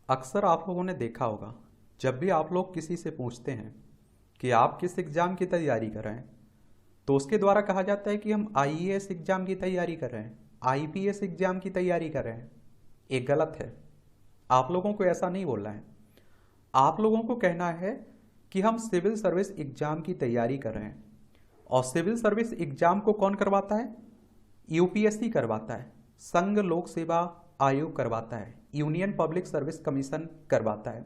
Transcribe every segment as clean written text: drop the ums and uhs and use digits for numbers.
अक्सर आप लोगों ने देखा होगा, जब भी आप लोग किसी से पूछते हैं कि आप किस एग्ज़ाम की तैयारी कर रहे हैं, तो उसके द्वारा कहा जाता है कि हम आईएएस एग्ज़ाम की तैयारी कर रहे हैं, आईपीएस एग्ज़ाम की तैयारी कर रहे हैं। ये गलत है। आप लोगों को ऐसा नहीं बोलना है। आप लोगों को कहना है कि हम सिविल सर्विस एग्ज़ाम की तैयारी कर रहे हैं। और सिविल सर्विस एग्ज़ाम को कौन करवाता है? यूपीएससी करवाता है, संघ लोक सेवा आयोग करवाता है, यूनियन पब्लिक सर्विस कमीशन करवाता है।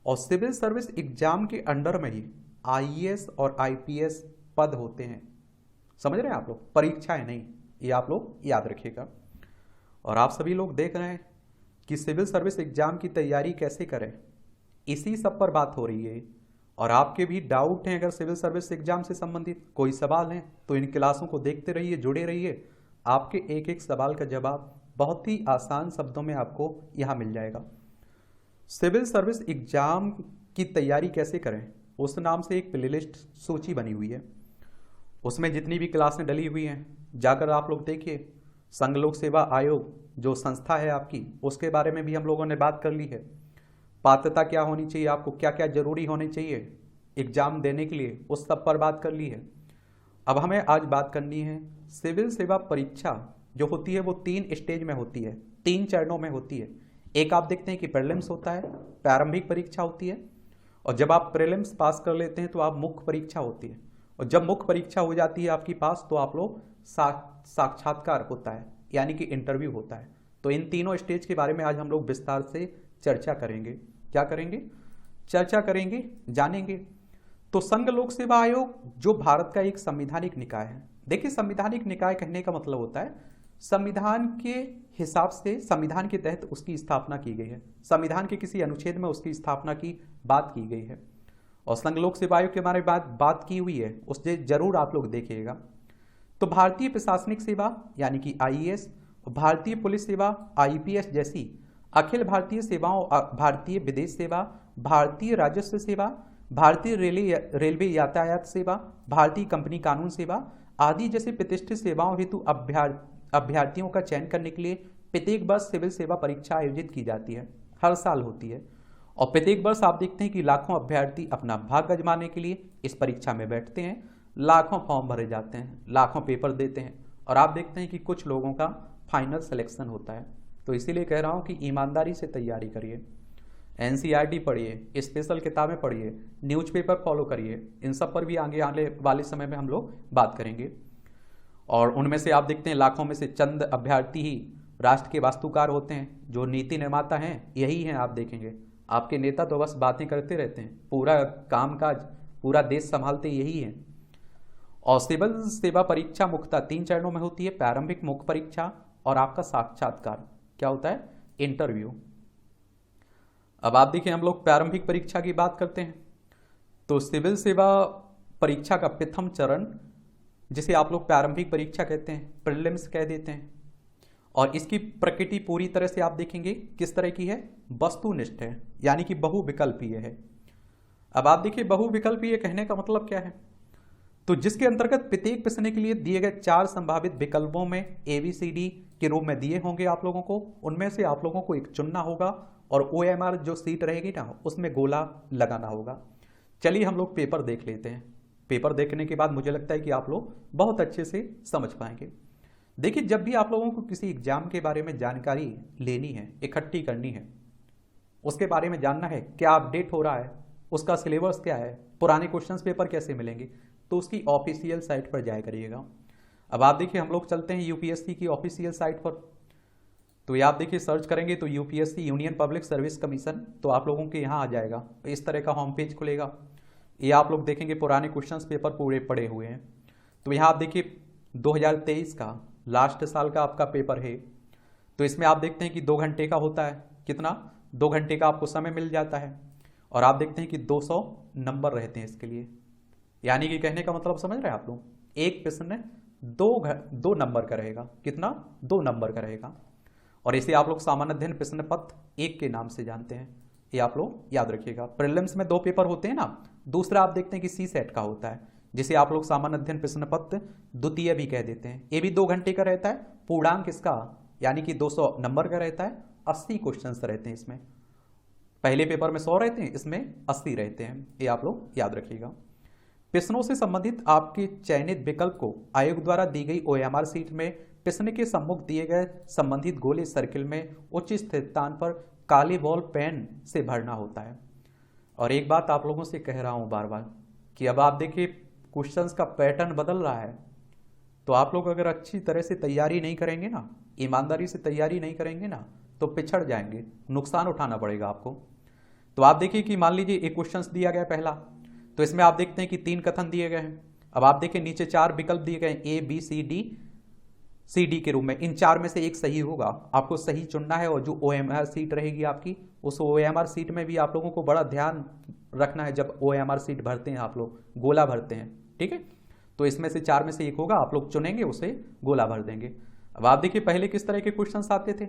और सिविल सर्विस एग्जाम के अंडर में ही आईएएस और आईपीएस पद होते हैं। समझ रहे हैं आप लोग? परीक्षाएं नहीं, ये आप लोग याद रखिएगा। और आप सभी लोग देख रहे हैं कि सिविल सर्विस एग्जाम की तैयारी कैसे करें, इसी सब पर बात हो रही है। और आपके भी डाउट हैं, अगर सिविल सर्विस एग्जाम से संबंधित कोई सवाल हैं तो इन क्लासों को देखते रहिए, जुड़े रहिए। आपके एक एक सवाल का जवाब बहुत ही आसान शब्दों में आपको यहाँ मिल जाएगा। सिविल सर्विस एग्जाम की तैयारी कैसे करें, उस नाम से एक प्लेलिस्ट सूची बनी हुई है। उसमें जितनी भी क्लासें डली हुई हैं जाकर आप लोग देखिए। संघ लोक सेवा आयोग जो संस्था है आपकी, उसके बारे में भी हम लोगों ने बात कर ली है। पात्रता क्या होनी चाहिए, आपको क्या क्या जरूरी होने चाहिए एग्जाम देने के लिए, उस सब पर बात कर ली है। अब हमें आज बात करनी है सिविल सेवा परीक्षा जो होती है वो 3 स्टेज में होती है, 3 चरणों में होती है। एक आप देखते हैं कि प्रीलिम्स होता है, प्रारंभिक परीक्षा होती है। और जब आप प्रीलिम्स पास कर लेते हैं तो आप मुख्य परीक्षा होती है। और जब मुख्य परीक्षा हो जाती है आपकी पास, तो आप लोग साक्षात्कार होता है, यानी कि इंटरव्यू होता है। तो इन तीनों स्टेज के बारे में आज हम लोग विस्तार से चर्चा करेंगे। क्या करेंगे? चर्चा करेंगे, जानेंगे। तो संघ लोक सेवा आयोग जो भारत का एक संवैधानिक निकाय है। देखिए, संवैधानिक निकाय कहने का मतलब होता है संविधान के हिसाब से, संविधान के तहत उसकी स्थापना की गई है, संविधान के किसी अनुच्छेद में उसकी स्थापना की बात की गई है। और संघ लोक सेवा आयोग के बारे में बात की हुई है, उससे जरूर आप लोग देखिएगा। तो भारतीय प्रशासनिक सेवा यानी कि आईएएस, भारतीय पुलिस सेवा आईपीएस जैसी अखिल भारतीय सेवाओं, भारतीय विदेश सेवा, भारतीय राजस्व सेवा, भारतीय रेलवे यातायात सेवा, भारतीय कंपनी कानून सेवा आदि जैसे प्रतिष्ठित सेवाओं हेतु अभ्यर्थियों का चयन करने के लिए प्रत्येक वर्ष सिविल सेवा परीक्षा आयोजित की जाती है, हर साल होती है। और प्रत्येक वर्ष आप देखते हैं कि लाखों अभ्यर्थी अपना भाग्य आजमाने के लिए इस परीक्षा में बैठते हैं। लाखों फॉर्म भरे जाते हैं, लाखों पेपर देते हैं, और आप देखते हैं कि कुछ लोगों का फाइनल सिलेक्शन होता है। तो इसीलिए कह रहा हूँ कि ईमानदारी से तैयारी करिए, एनसीईआरटी पढ़िए, स्पेशल किताबें पढ़िए, न्यूज़पेपर फॉलो करिए। इन सब पर भी आगे आने वाले समय में हम लोग बात करेंगे। और उनमें से आप देखते हैं लाखों में से चंद अभ्यर्थी ही राष्ट्र के वास्तुकार होते हैं, जो नीति निर्माता हैं यही हैं। आप देखेंगे आपके नेता तो बस बातें करते रहते हैं, पूरा कामकाज पूरा देश संभालते यही हैं। और सिविल सेवा परीक्षा मुख्यतः 3 चरणों में होती है, प्रारंभिक, मुख्य परीक्षा और आपका साक्षात्कार। क्या होता है? इंटरव्यू। अब आप देखिए, हम लोग प्रारंभिक परीक्षा की बात करते हैं। तो सिविल सेवा परीक्षा का प्रथम चरण, जिसे आप लोग प्रारंभिक परीक्षा कहते हैं, प्रीलिम्स कह देते हैं। और इसकी प्रकृति पूरी तरह से आप देखेंगे किस तरह की है, वस्तुनिष्ठ है, यानी कि बहुविकल्पीय है। अब आप देखिए, बहुविकल्पीय कहने का मतलब क्या है? तो जिसके अंतर्गत प्रत्येक प्रश्न के लिए दिए गए 4 संभावित विकल्पों में ABCD के रूप में दिए होंगे आप लोगों को, उनमें से आप लोगों को एक चुनना होगा और OMR जो सीट रहेगी ना, उसमें गोला लगाना होगा। चलिए हम लोग पेपर देख लेते हैं। पेपर देखने के बाद मुझे लगता है कि आप लोग बहुत अच्छे से समझ पाएंगे। देखिए, जब भी आप लोगों को किसी एग्जाम के बारे में जानकारी लेनी है, इकट्ठी करनी है, उसके बारे में जानना है क्या अपडेट हो रहा है, उसका सिलेबस क्या है, पुराने क्वेश्चन पेपर कैसे मिलेंगे, तो उसकी ऑफिशियल साइट पर जाया करिएगा। अब आप देखिए, हम लोग चलते हैं यूपीएससी की ऑफिशियल साइट पर। तो ये आप देखिए, सर्च करेंगे तो UPSC union public service commission, तो आप लोगों के यहाँ आ जाएगा। इस तरह का होम पेज खुलेगा। ये आप लोग देखेंगे पुराने क्वेश्चंस पेपर पूरे पड़े हुए हैं। तो यहाँ आप देखिए 2023 का लास्ट साल का आपका पेपर है। तो इसमें आप देखते हैं कि 2 घंटे का होता है। कितना? 2 घंटे का आपको समय मिल जाता है। और आप देखते हैं कि 200 नंबर रहते हैं इसके लिए। यानी कि कहने का मतलब समझ रहे हैं आप लोग, एक प्रश्न 2 नंबर का रहेगा। कितना? 2 नंबर का रहेगा। और इसे आप लोग सामान्य अध्ययन प्रश्न पत्र 1 के नाम से जानते हैं। ये आप लोग याद रखिएगा। प्रीलिम्स में 2 पेपर होते हैं ना, दूसरा आप देखते हैं कि सी सेट का होता है, जिसे आप लोग सामान्य अध्ययन प्रश्न पत्र द्वितीय भी कह देते हैं। ये भी 2 घंटे का रहता है। पूर्णांक इसका यानी कि 200 नंबर का रहता है। 80 क्वेश्चंस रहते हैं इसमें। पहले पेपर में 100 रहते हैं, इसमें 80 रहते हैं, ये आप लोग याद रखिएगा। प्रश्नों से संबंधित आपके चयनित विकल्प को आयोग द्वारा दी गई OMR सीट में प्रश्न के सम्मुख दिए गए संबंधित गोले सर्किल में उच्च स्थित स्थान पर काले बॉल पेन से भरना होता है। और एक बात आप लोगों से कह रहा हूं बार बार कि अब आप देखिए क्वेश्चंस का पैटर्न बदल रहा है, तो आप लोग अगर अच्छी तरह से तैयारी नहीं करेंगे ना, ईमानदारी से तैयारी नहीं करेंगे ना, तो पिछड़ जाएंगे, नुकसान उठाना पड़ेगा आपको। तो आप देखिए कि मान लीजिए एक क्वेश्चन दिया गया पहला, तो इसमें आप देखते हैं कि 3 कथन दिए गए हैं। अब आप देखिए नीचे 4 विकल्प दिए गए हैं, ABCD के रूप में। इन 4 में से एक सही होगा, आपको सही चुनना है। और जो OMR सीट रहेगी आपकी, उस OMR सीट में भी आप लोगों को बड़ा ध्यान रखना है। जब OMR सीट भरते हैं आप लोग, गोला भरते हैं, ठीक है, तो इसमें से 4 में से एक होगा, आप लोग चुनेंगे, उसे गोला भर देंगे। अब आप देखिए पहले किस तरह के क्वेश्चंस आते थे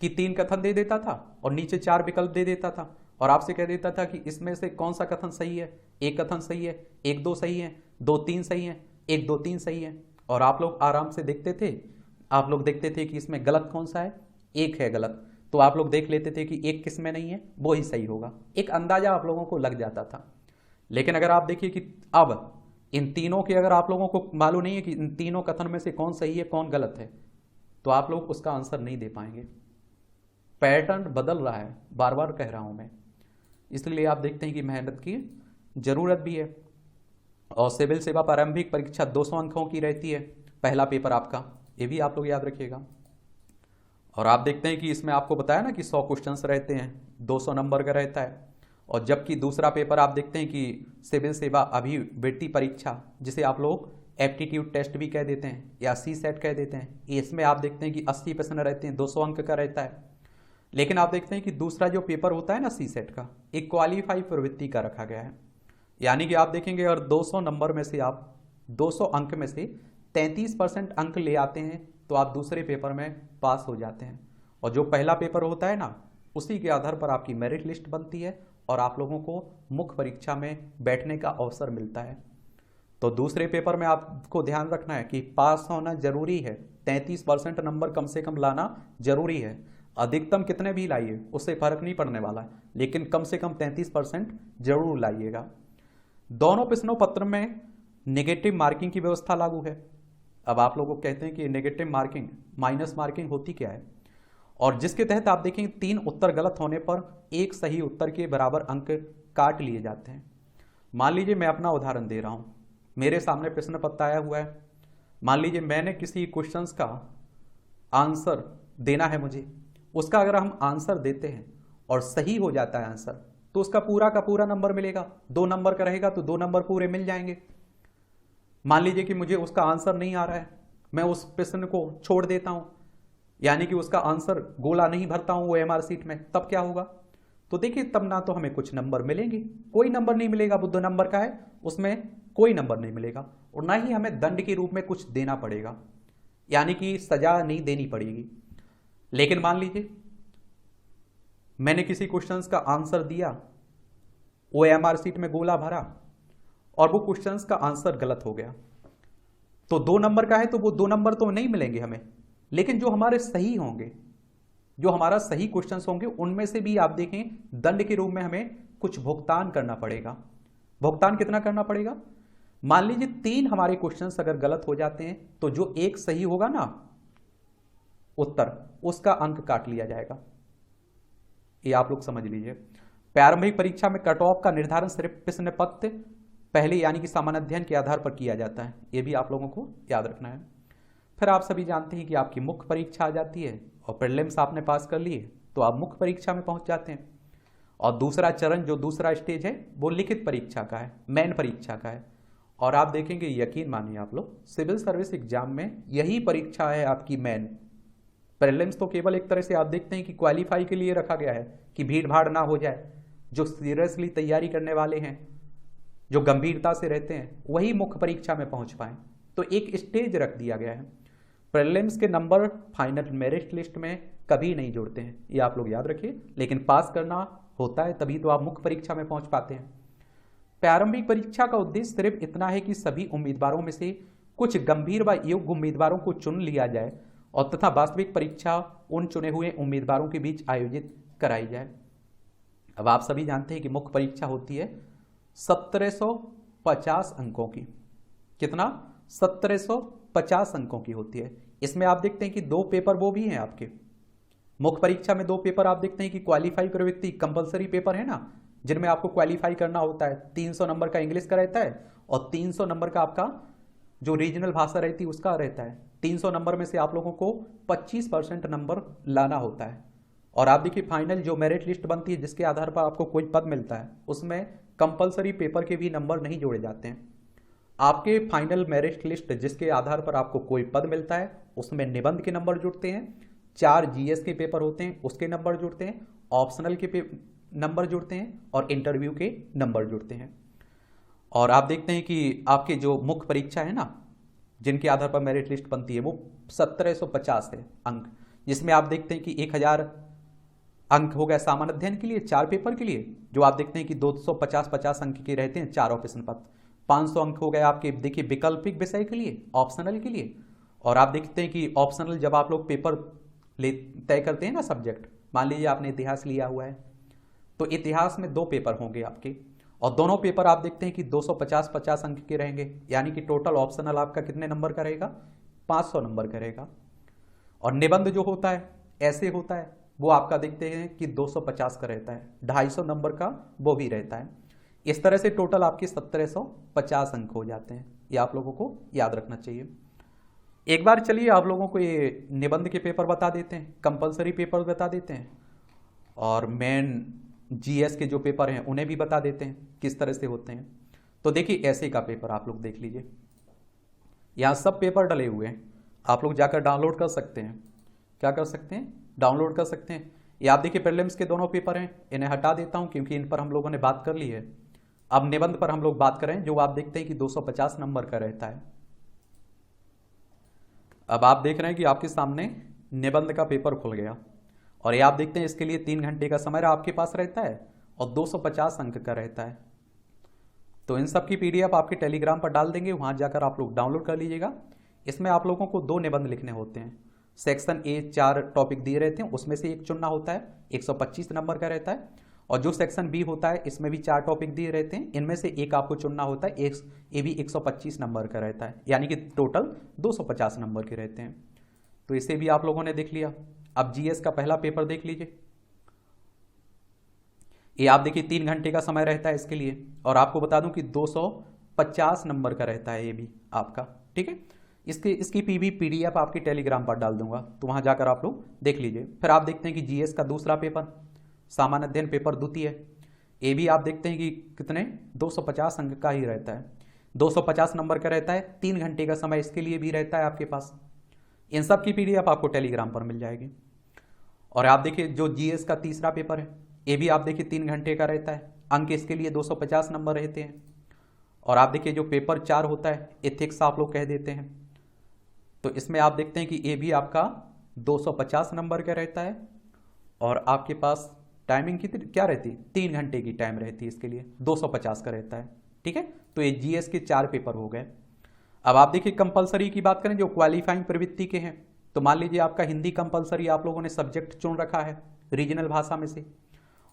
कि 3 कथन दे देता था और नीचे 4 विकल्प दे देता था और आपसे कह देता था कि इसमें से कौन सा कथन सही है। एक कथन सही है, 1 2 सही है, 2 3 सही है, 1 2 3 सही है। और आप लोग आराम से देखते थे, आप लोग देखते थे कि इसमें गलत कौन सा है, एक है गलत, तो आप लोग देख लेते थे कि एक किस में नहीं है, वो ही सही होगा। एक अंदाजा आप लोगों को लग जाता था। लेकिन अगर आप देखिए कि अब इन तीनों के अगर आप लोगों को मालूम नहीं है कि इन तीनों कथन में से कौन सही है कौन गलत है, तो आप लोग उसका आंसर नहीं दे पाएंगे। पैटर्न बदल रहा है, बार बार कह रहा हूं मैं, इसलिए आप देखते हैं कि मेहनत की जरूरत भी है। और सिविल सेवा प्रारंभिक परीक्षा 200 अंकों की रहती है, पहला पेपर आपका, ये भी आप लोग याद रखिएगा। और आप देखते हैं कि इसमें आपको बताया ना कि 100 क्वेश्चंस रहते हैं, 200 नंबर का रहता है। और जबकि दूसरा पेपर आप देखते हैं कि सिविल सेवा अभिवृत्ति परीक्षा, जिसे आप लोग एप्टीट्यूड टेस्ट भी कह देते हैं या CSET कह देते हैं, इसमें आप देखते हैं कि 80 प्रश्न रहते हैं, 200 अंक का रहता है। लेकिन आप देखते हैं कि दूसरा जो पेपर होता है ना CSET का, एक क्वालिफाई प्रवृत्ति का रखा गया है। यानी कि आप देखेंगे अगर 200 नंबर में से आप 200 अंक में से 33% अंक ले आते हैं तो आप दूसरे पेपर में पास हो जाते हैं। और जो पहला पेपर होता है ना, उसी के आधार पर आपकी मेरिट लिस्ट बनती है और आप लोगों को मुख्य परीक्षा में बैठने का अवसर मिलता है। तो दूसरे पेपर में आपको ध्यान रखना है कि पास होना जरूरी है, 33% नंबर कम से कम लाना जरूरी है। अधिकतम कितने भी लाइए उससे फर्क नहीं पड़ने वाला है, लेकिन कम से कम 33% जरूर लाइएगा। दोनों प्रश्नों पत्र में नेगेटिव मार्किंग की व्यवस्था लागू है। अब आप लोगों को कहते हैं कि नेगेटिव मार्किंग, माइनस मार्किंग होती क्या है, और जिसके तहत आप देखेंगे 3 उत्तर गलत होने पर एक सही उत्तर के बराबर अंक काट लिए जाते हैं। मान लीजिए मैं अपना उदाहरण दे रहा हूं, मेरे सामने प्रश्न पत्र आया हुआ है। मान लीजिए मैंने किसी क्वेश्चंस का आंसर देना है मुझे, उसका अगर हम आंसर देते हैं और सही हो जाता है आंसर, तो उसका पूरा का पूरा नंबर मिलेगा। 2 नंबर का रहेगा तो 2 नंबर पूरे मिल जाएंगे। मान लीजिए कि मुझे उसका आंसर नहीं आ रहा है, मैं उस प्रश्न को छोड़ देता हूं, यानी कि उसका आंसर गोला नहीं भरता हूं OMR सीट में, तब क्या होगा? तो देखिए तब ना तो हमें कुछ नंबर मिलेंगे, कोई नंबर नहीं मिलेगा, वो 2 नंबर का है उसमें कोई नंबर नहीं मिलेगा, और ना ही हमें दंड के रूप में कुछ देना पड़ेगा, यानी कि सजा नहीं देनी पड़ेगी। लेकिन मान लीजिए मैंने किसी क्वेश्चंस का आंसर दिया, OMR सीट में गोला भरा और वो क्वेश्चंस का आंसर गलत हो गया, तो 2 नंबर का है तो वो 2 नंबर तो नहीं मिलेंगे हमें, लेकिन जो हमारे सही होंगे, जो हमारा सही क्वेश्चंस होंगे, उनमें से भी आप देखें दंड के रूप में हमें कुछ भुगतान करना पड़ेगा। भुगतान कितना करना पड़ेगा? मान लीजिए 3 हमारे क्वेश्चंस अगर गलत हो जाते हैं तो जो एक सही होगा ना उत्तर, उसका अंक काट लिया जाएगा। ये आप लोग समझ लीजिए। प्रारंभिक परीक्षा में कट ऑफ का निर्धारण सिर्फ प्रश्न पत्र पहले यानी कि सामान्य अध्ययन के आधार पर किया जाता है, ये भी आप लोगों को याद रखना है। फिर आप सभी जानते हैं कि आपकी मुख्य परीक्षा आ जाती है और प्रीलिम्स आपने पास कर लिए तो आप मुख्य परीक्षा में पहुंच जाते हैं। और दूसरा चरण, जो दूसरा स्टेज है, वो लिखित परीक्षा का है, मेन परीक्षा का है। और आप देखेंगे, यकीन मानिए आप लोग, सिविल सर्विस एग्जाम में यही परीक्षा है आपकी मेन। प्रीलिम्स तो केवल एक तरह से आप देखते हैं कि क्वालिफाई के लिए रखा गया है कि भीड़ भाड़ ना हो जाए। जो सीरियसली तैयारी करने वाले हैं, जो गंभीरता से रहते हैं, वही मुख्य परीक्षा में पहुंच पाए, तो एक स्टेज रख दिया गया है। प्रीलिम्स के नंबर फाइनल मेरिट लिस्ट में कभी नहीं जुड़ते हैं, ये आप लोग याद रखिए, लेकिन पास करना होता है तभी तो आप मुख्य परीक्षा में पहुंच पाते हैं। प्रारंभिक परीक्षा का उद्देश्य सिर्फ इतना है कि सभी उम्मीदवारों में से कुछ गंभीर व योग्य उम्मीदवारों को चुन लिया जाए और तथा वास्तविक परीक्षा उन चुने हुए उम्मीदवारों के बीच आयोजित कराई जाए। अब आप सभी जानते हैं कि मुख्य परीक्षा होती है 1750 अंकों की। कितना? 1750 अंकों की होती है। इसमें आप देखते हैं कि दो पेपर वो भी हैं आपके मुख्य परीक्षा में। दो पेपर आप देखते हैं कि क्वालिफाई प्रवृत्ति कंपलसरी पेपर है ना, जिनमें आपको क्वालिफाई करना होता है। 300 नंबर का इंग्लिश का रहता है और 300 नंबर का आपका जो रीजनल भाषा रहती है उसका रहता है। 300 नंबर में से आप लोगों को 25% नंबर लाना होता है। और आप देखिए फाइनल जो मेरिट लिस्ट बनती है जिसके आधार पर आपको कोई पद मिलता है, उसमें कंपलसरी पेपर के भी नंबर नहीं जोड़े जाते हैं। आपके फाइनल मेरिट लिस्ट जिसके आधार पर आपको कोई पद मिलता है उसमें निबंध के नंबर जुड़ते हैं, 4 जीएस के पेपर होते हैं उसके नंबर जुड़ते हैं, ऑप्शनल के नंबर जुड़ते हैं और इंटरव्यू के नंबर जुड़ते हैं। और आप देखते हैं कि आपके जो मुख्य परीक्षा है ना, जिनके आधार पर मेरिट लिस्ट बनती है, वो 1750 है अंक, जिसमें आप देखते हैं कि 1000 अंक हो गया सामान्य अध्ययन के लिए 4 पेपर के लिए, जो आप देखते हैं कि 250 अंक के रहते हैं 4 ऑप्शन पद। 500 अंक हो गए आपके देखिए वैकल्पिक विषय के लिए, ऑप्शनल के लिए। और आप देखते हैं कि ऑप्शनल जब आप लोग पेपर तय करते हैं ना सब्जेक्ट, मान लीजिए आपने इतिहास लिया हुआ है तो इतिहास में 2 पेपर होंगे आपके, और दोनों पेपर आप देखते हैं कि 250 अंक के रहेंगे, यानी कि टोटल ऑप्शनल आपका कितने नंबर का रहेगा? 500 नंबर का रहेगा। और निबंध जो होता है ऐसे होता है, वो आपका देखते हैं कि 250 का रहता है, 250 नंबर का वो भी रहता है। इस तरह से टोटल आपके 1750 अंक हो जाते हैं। ये आप लोगों को याद रखना चाहिए। एक बार चलिए आप लोगों को ये निबंध के पेपर बता देते हैं, कंपलसरी पेपर बता देते हैं, और मेन जीएस के जो पेपर हैं उन्हें भी बता देते हैं किस तरह से होते हैं। तो देखिए ऐसे का पेपर आप लोग देख लीजिए, यहाँ सब पेपर डले हुए हैं, आप लोग जाकर डाउनलोड कर सकते हैं। क्या कर सकते हैं? डाउनलोड कर सकते हैं। ये आप देखिए प्रीलिम्स के दोनों पेपर हैं, इन्हें हटा देता हूँ क्योंकि इन पर हम लोगों ने बात कर ली है। अब निबंध पर हम लोग बात करें, जो आप देखते हैं कि 250 नंबर का रहता है। अब आप देख रहे हैं कि आपके सामने निबंध का पेपर खुल गया, और ये आप देखते हैं इसके लिए 3 घंटे का समय आपके पास रहता है और 250 अंक का रहता है। तो इन सब की पीडीएफ आपके टेलीग्राम पर डाल देंगे, वहां जाकर आप लोग डाउनलोड कर लीजिएगा। इसमें आप लोगों को 2 निबंध लिखने होते हैं। सेक्शन ए 4 टॉपिक दिए रहते हैं, उसमें से एक चुनना होता है, 125 नंबर का रहता है। और जो सेक्शन बी होता है इसमें भी 4 टॉपिक दिए रहते हैं, इनमें से एक आपको चुनना होता है, ये भी 125 नंबर का रहता है, यानी कि टोटल 250 नंबर के रहते हैं। तो इसे भी आप लोगों ने देख लिया। अब जीएस का पहला पेपर देख लीजिए। ये आप देखिए 3 घंटे का समय रहता है इसके लिए, और आपको बता दूं कि 250 नंबर का रहता है ये भी आपका, ठीक है। इसकी पीडीएफ आपके टेलीग्राम पर डाल दूंगा, तो वहां जाकर आप लोग देख लीजिए। फिर आप देखते हैं कि जीएस का दूसरा पेपर, सामान्य अध्ययन पेपर द्वितीय, ये भी आप देखते हैं कि कितने 250 अंक का ही रहता है, 250 नंबर का रहता है। 3 घंटे का समय इसके लिए भी रहता है आपके पास। इन सब की पीडीएफ आपको टेलीग्राम पर मिल जाएगी। और आप देखिए जो जीएस का तीसरा पेपर है, ये भी आप देखिए 3 घंटे का रहता है, अंक इसके लिए 250 नंबर रहते हैं। और आप देखिए जो पेपर 4 होता है, एथिक्स आप लोग कह देते हैं, तो इसमें आप देखते हैं कि ये भी आपका 250 नंबर का रहता है। और आपके पास टाइमिंग कितनी क्या रहती है? 3 घंटे की टाइम रहती है इसके लिए, 250 का रहता है, ठीक है। तो ये जीएस के 4 पेपर हो गए। अब आप देखिए कंपलसरी की बात करें, जो क्वालिफाइंग प्रवृत्ति के हैं, तो मान लीजिए आपका हिंदी कंपलसरी आप लोगों ने सब्जेक्ट चुन रखा है रीजनल भाषा में से,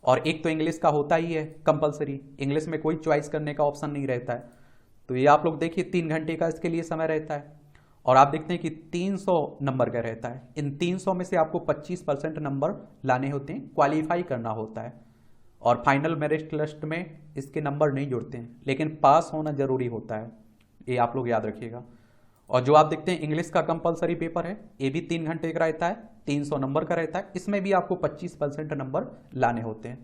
और एक तो इंग्लिश का होता ही है कंपलसरी, इंग्लिश में कोई चॉइस करने का ऑप्शन नहीं रहता है। तो ये आप लोग देखिए 3 घंटे का इसके लिए समय रहता है। और आप देखते हैं कि 300 नंबर का रहता है। इन 300 में से आपको 25% नंबर लाने होते हैं, क्वालिफाई करना होता है। और फाइनल मेरिट लिस्ट में इसके नंबर नहीं जुड़ते हैं, लेकिन पास होना जरूरी होता है, ये आप लोग याद रखिएगा। और जो आप देखते हैं इंग्लिश का कंपलसरी पेपर है, ये भी 3 घंटे का रहता है, 300 नंबर का रहता है। इसमें भी आपको 25% नंबर लाने होते हैं।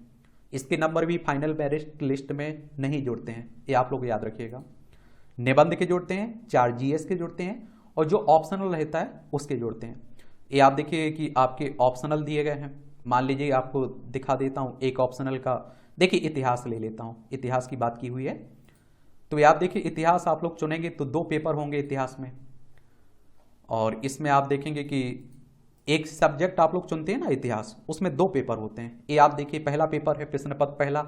इसके नंबर भी फाइनल मेरिट लिस्ट में नहीं जुड़ते हैं, ये आप लोग याद रखिएगा। निबंध के जुड़ते हैं, 4 जीएस के जुड़ते हैं, और जो ऑप्शनल रहता है उसके जुड़ते हैं। ये आप देखिए कि आपके ऑप्शनल दिए गए हैं। मान लीजिए आपको दिखा देता हूँ एक ऑप्शनल का, देखिए इतिहास ले लेता हूँ, इतिहास की बात की हुई है। तो ये आप देखिए इतिहास आप लोग चुनेंगे तो 2 पेपर होंगे इतिहास में, और इसमें आप देखेंगे कि एक सब्जेक्ट आप लोग चुनते हैं ना इतिहास, उसमें 2 पेपर होते हैं। ये आप देखिए पहला पेपर है प्रश्न पत्र पहला,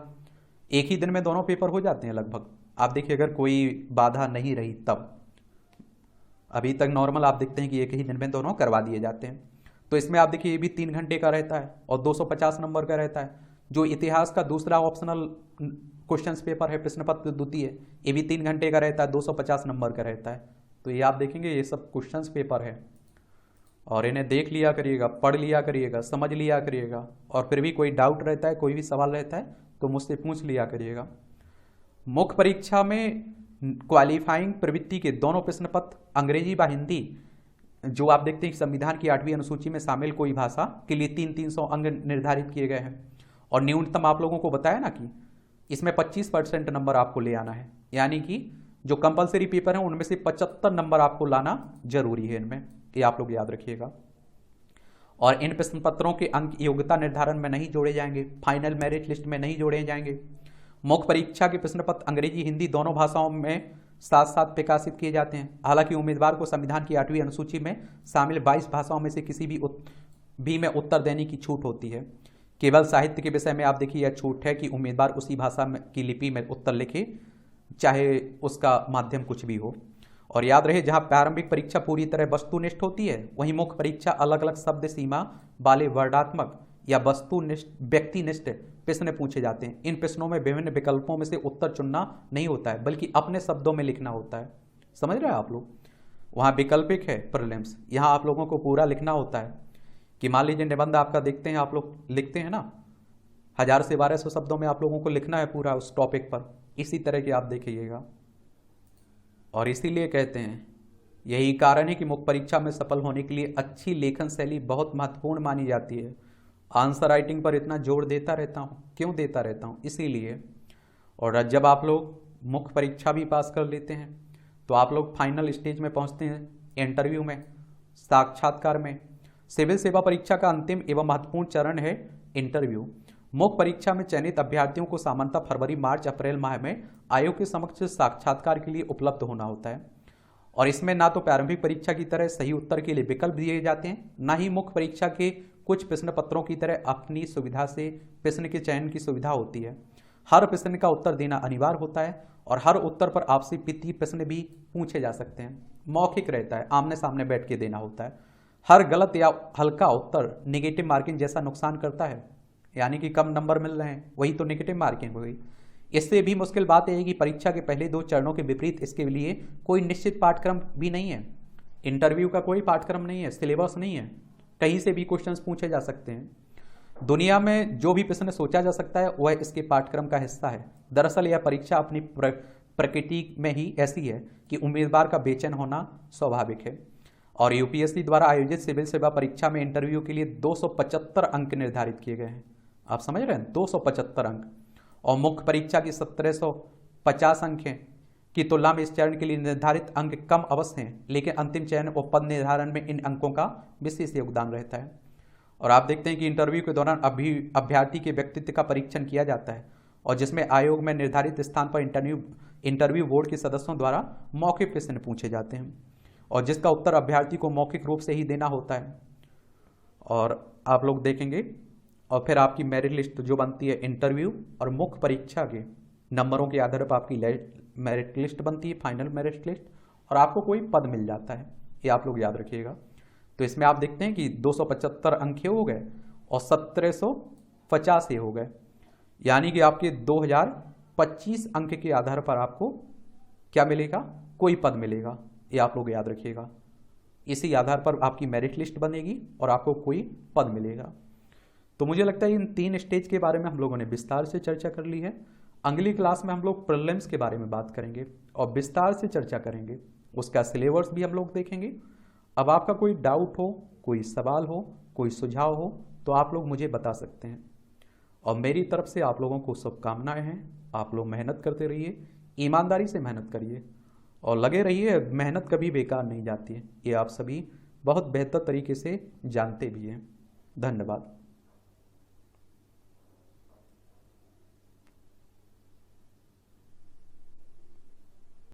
एक ही दिन में दोनों पेपर हो जाते हैं लगभग। आप देखिए अगर कोई बाधा नहीं रही तब, अभी तक नॉर्मल आप देखते हैं कि एक ही दिन में दोनों करवा दिए जाते हैं। तो इसमें आप देखिए ये भी 3 घंटे का रहता है और 250 नंबर का रहता है। जो इतिहास का दूसरा ऑप्शनल क्वेश्चंस पेपर है, प्रश्न पत्र द्वितीय, ये भी 3 घंटे का रहता है, 250 नंबर का रहता है। तो ये आप देखेंगे ये सब क्वेश्चंस पेपर है, और इन्हें देख लिया करिएगा, पढ़ लिया करिएगा, समझ लिया करिएगा, और फिर भी कोई डाउट रहता है, कोई भी सवाल रहता है तो मुझसे पूछ लिया करिएगा। मुख्य परीक्षा में क्वालिफाइंग प्रवृत्ति के दोनों प्रश्न पत्र अंग्रेजी व हिंदी, जो आप देखते हैं संविधान की 8वीं अनुसूची में शामिल कोई भाषा के लिए 300 अंक निर्धारित किए गए हैं। और न्यूनतम आप लोगों को बताया ना कि इसमें 25% नंबर आपको ले आना है, यानी कि जो कंपलसरी पेपर है उनमें से 75 नंबर आपको लाना जरूरी है इनमें, ये आप लोग याद रखिएगा। और इन प्रश्न पत्रों के अंक योग्यता निर्धारण में नहीं जोड़े जाएंगे, फाइनल मेरिट लिस्ट में नहीं जोड़े जाएंगे। मुख्य परीक्षा के प्रश्न पत्र अंग्रेजी हिंदी दोनों भाषाओं में साथ साथ प्रकाशित किए जाते हैं। हालांकि उम्मीदवार को संविधान की 8वीं अनुसूची में शामिल 22 भाषाओं में से किसी भी में उत्तर देने की छूट होती है। केवल साहित्य के विषय में आप देखिए यह छूट है कि उम्मीदवार उसी भाषा में की लिपि में उत्तर लिखे, चाहे उसका माध्यम कुछ भी हो। और याद रहे, जहां प्रारंभिक परीक्षा पूरी तरह वस्तुनिष्ठ होती है, वहीं मुख्य परीक्षा अलग अलग शब्द सीमा वाले वर्णात्मक या वस्तुनिष्ठ व्यक्तिनिष्ठ प्रश्न पूछे जाते हैं। इन प्रश्नों में विभिन्न विकल्पों में से उत्तर चुनना नहीं होता है, बल्कि अपने शब्दों में लिखना होता है। समझ रहे हैं आप लोग? वहाँ वैकल्पिक है प्रीलिम्स, यहाँ आप लोगों को पूरा लिखना होता है। कि मान लीजिए निबंध आपका देखते हैं, आप लोग लिखते हैं ना, 1000 से 1200 शब्दों में आप लोगों को लिखना है पूरा उस टॉपिक पर, इसी तरह के आप देखिएगा। और इसीलिए कहते हैं, यही कारण है कि मुख्य परीक्षा में सफल होने के लिए अच्छी लेखन शैली बहुत महत्वपूर्ण मानी जाती है। आंसर राइटिंग पर इतना जोर देता रहता हूँ, क्यों देता रहता हूँ? इसीलिए। और जब आप लोग मुख्य परीक्षा भी पास कर लेते हैं तो आप लोग फाइनल स्टेज में पहुँचते हैं, इंटरव्यू में, साक्षात्कार में। सिविल सेवा परीक्षा का अंतिम एवं महत्वपूर्ण चरण है इंटरव्यू। मुख्य परीक्षा में चयनित अभ्यर्थियों को सामान्यतः फरवरी, मार्च, अप्रैल माह में आयोग के समक्ष साक्षात्कार के लिए उपलब्ध होना होता है। और इसमें ना तो प्रारंभिक परीक्षा की तरह सही उत्तर के लिए विकल्प दिए जाते हैं, ना ही मुख्य परीक्षा के कुछ प्रश्न पत्रों की तरह अपनी सुविधा से प्रश्न के चयन की सुविधा होती है। हर प्रश्न का उत्तर देना अनिवार्य होता है और हर उत्तर पर आपसे वित्तीय प्रश्न भी पूछे जा सकते हैं। मौखिक रहता है, आमने सामने बैठ के देना होता है। हर गलत या हल्का उत्तर नेगेटिव मार्किंग जैसा नुकसान करता है, यानी कि कम नंबर मिल रहे हैं, वही तो नेगेटिव मार्किंग हो गई। इससे भी मुश्किल बात यह है कि परीक्षा के पहले 2 चरणों के विपरीत इसके लिए कोई निश्चित पाठ्यक्रम भी नहीं है। इंटरव्यू का कोई पाठ्यक्रम नहीं है, सिलेबस नहीं है, कहीं से भी क्वेश्चंस पूछे जा सकते हैं। दुनिया में जो भी प्रश्न सोचा जा सकता है वह इसके पाठ्यक्रम का हिस्सा है। दरअसल यह परीक्षा अपनी प्रकृति में ही ऐसी है कि उम्मीदवार का बेचैन होना स्वाभाविक है। और यूपीएससी द्वारा आयोजित सिविल सेवा परीक्षा में इंटरव्यू के लिए 275 अंक निर्धारित किए गए हैं। आप समझ रहे हैं, 275 अंक। और मुख्य परीक्षा की 1750 अंक हैं की तुलना में इस चरण के लिए निर्धारित अंक कम अवश्य हैं, लेकिन अंतिम चयन और पद निर्धारण में इन अंकों का विशेष योगदान रहता है। और आप देखते हैं कि इंटरव्यू के दौरान अभ्यर्थी के व्यक्तित्व का परीक्षण किया जाता है, और जिसमें आयोग में निर्धारित स्थान पर इंटरव्यू बोर्ड के सदस्यों द्वारा मौखिक प्रश्न पूछे जाते हैं, और जिसका उत्तर अभ्यर्थी को मौखिक रूप से ही देना होता है। और आप लोग देखेंगे, और फिर आपकी मेरिट लिस्ट जो बनती है इंटरव्यू और मुख्य परीक्षा के नंबरों के आधार पर आपकी मेरिट लिस्ट बनती है, फाइनल मेरिट लिस्ट, और आपको कोई पद मिल जाता है। ये आप लोग याद रखिएगा। तो इसमें आप देखते हैं कि 275 अंक हो गए और 1750 हो गए, यानी कि आपके 2025 अंक के आधार पर आपको क्या मिलेगा? कोई पद मिलेगा। ये आप लोग याद रखिएगा। इसी आधार पर आपकी मेरिट लिस्ट बनेगी और आपको कोई पद मिलेगा। तो मुझे लगता है इन 3 स्टेज के बारे में हम लोगों ने विस्तार से चर्चा कर ली है। अगली क्लास में हम लोग प्रीलिम्स के बारे में बात करेंगे और विस्तार से चर्चा करेंगे, उसका सिलेबस भी हम लोग देखेंगे। अब आपका कोई डाउट हो, कोई सवाल हो, कोई सुझाव हो तो आप लोग मुझे बता सकते हैं। और मेरी तरफ से आप लोगों को शुभकामनाएं हैं। आप लोग मेहनत करते रहिए, ईमानदारी से मेहनत करिए और लगे रहिए। मेहनत कभी बेकार नहीं जाती है, ये आप सभी बहुत बेहतर तरीके से जानते भी हैं। धन्यवाद।